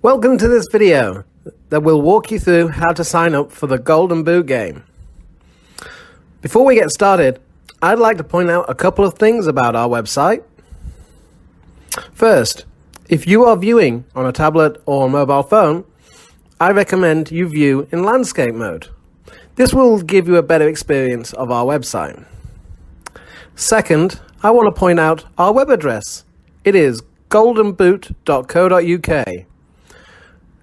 Welcome to this video that will walk you through how to sign up for the Golden Boot game. Before we get started, I'd like to point out a couple of things about our website. First, if you are viewing on a tablet or mobile phone, I recommend you view in landscape mode. This will give you a better experience of our website. Second, I want to point out our web address. It is goldenboot.co.uk.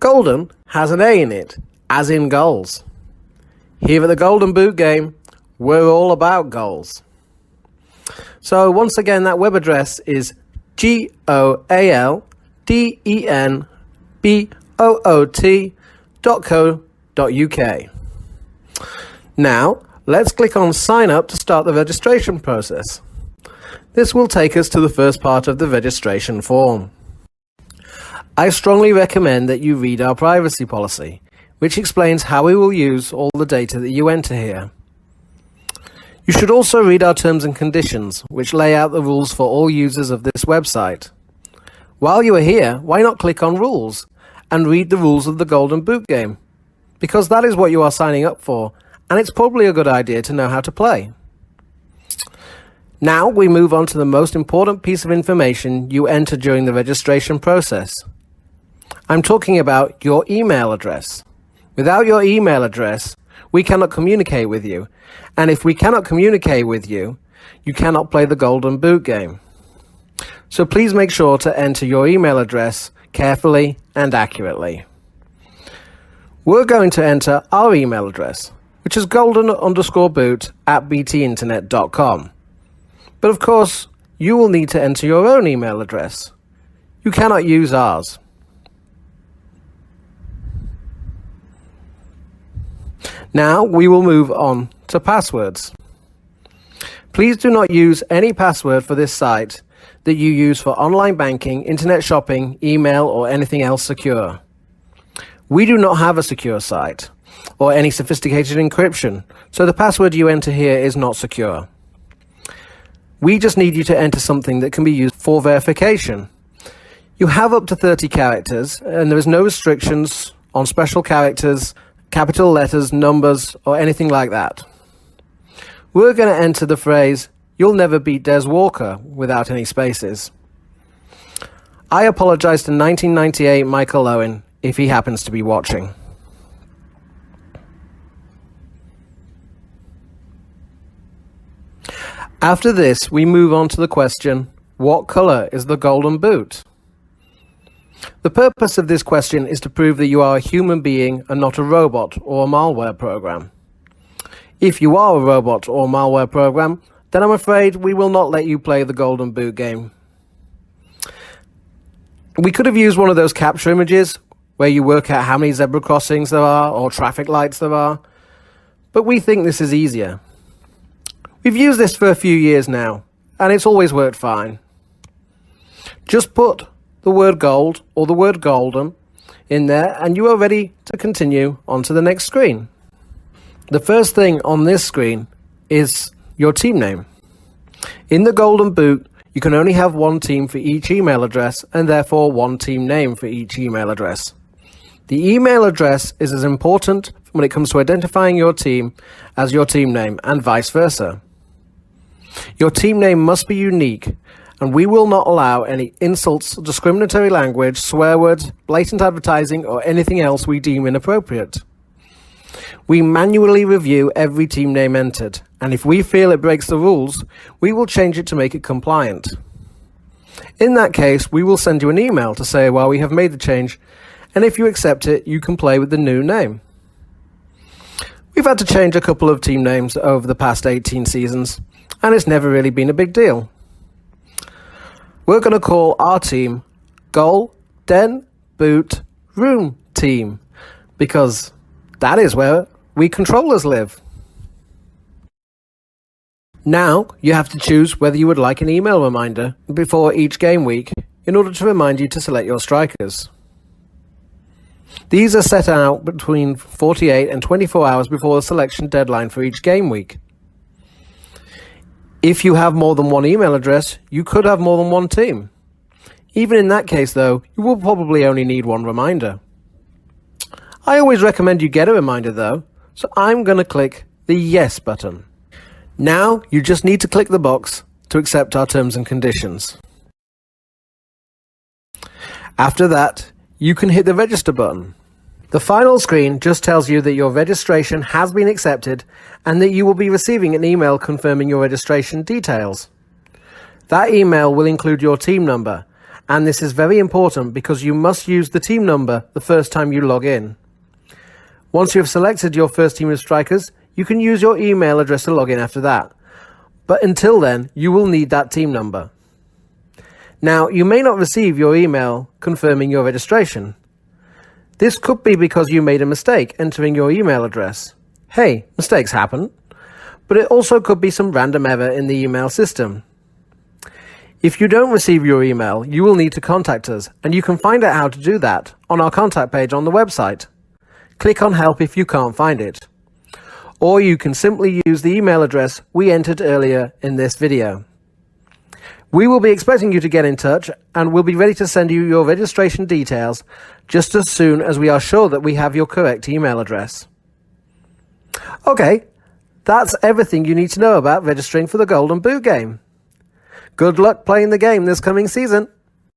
Golden has an A in it, as in goals. Here at the Golden Boot game, we're all about goals. So once again, that web address is goldenboot.co.uk. Now, let's click on Sign Up to start the registration process. This will take us to the first part of the registration form. I strongly recommend that you read our privacy policy, which explains how we will use all the data that you enter here. You should also read our terms and conditions, which lay out the rules for all users of this website. While you are here, why not click on Rules and read the rules of the Golden Boot game? Because that is what you are signing up for, and it's probably a good idea to know how to play. Now we move on to the most important piece of information you enter during the registration process. I'm talking about your email address. Without your email address, we cannot communicate with you. And if we cannot communicate with you, you cannot play the Golden Boot game. So please make sure to enter your email address carefully and accurately. We're going to enter our email address, which is golden_boot@btinternet.com. But of course, you will need to enter your own email address. You cannot use ours. Now we will move on to passwords. Please do not use any password for this site that you use for online banking, internet shopping, email, or anything else secure. We do not have a secure site or any sophisticated encryption, so the password you enter here is not secure. We just need you to enter something that can be used for verification. You have up to 30 characters, and there is no restrictions on special characters, capital letters, numbers, or anything like that. We're going to enter the phrase, "You'll never beat Des Walker," without any spaces. I apologize to 1998 Michael Owen if he happens to be watching. After this, we move on to the question, what color is the Golden Boot? The purpose of this question is to prove that you are a human being and not a robot or a malware program. If you are a robot or malware program, then I'm afraid we will not let you play the Golden Boot game. We could have used one of those capture images where you work out how many zebra crossings there are or traffic lights there are, but we think this is easier. We've used this for a few years now, and it's always worked fine. Just put the word gold or the word golden in there, and you are ready to continue on to the next screen. The first thing on this screen is your team name. In the Golden Boot, you can only have one team for each email address, and therefore one team name for each email address. The email address is as important when it comes to identifying your team as your team name, and vice versa. Your team name must be unique, and we will not allow any insults, discriminatory language, swear words, blatant advertising, or anything else we deem inappropriate. We manually review every team name entered, and if we feel it breaks the rules, we will change it to make it compliant. In that case, we will send you an email to say, well, we have made the change, and if you accept it, you can play with the new name. We've had to change a couple of team names over the past 18 seasons, and it's never really been a big deal. We're going to call our team Golden Boot Room Team, because that is where we controllers live. Now you have to choose whether you would like an email reminder before each game week in order to remind you to select your strikers. These are set out between 48 and 24 hours before the selection deadline for each game week. If you have more than one email address, you could have more than one team. Even in that case though, you will probably only need one reminder. I always recommend you get a reminder though, so I'm going to click the Yes button. Now you just need to click the box to accept our terms and conditions. After that, you can hit the Register button. The final screen just tells you that your registration has been accepted and that you will be receiving an email confirming your registration details. That email will include your team number, and this is very important because you must use the team number the first time you log in. Once you have selected your first team of strikers, you can use your email address to log in after that. But until then, you will need that team number. Now, you may not receive your email confirming your registration. This could be because you made a mistake entering your email address. Hey, mistakes happen. But it also could be some random error in the email system. If you don't receive your email, you will need to contact us, and you can find out how to do that on our contact page on the website. Click on Help if you can't find it. Or you can simply use the email address we entered earlier in this video. We will be expecting you to get in touch, and we'll be ready to send you your registration details just as soon as we are sure that we have your correct email address. Okay, that's everything you need to know about registering for the Golden Boot game. Good luck playing the game this coming season.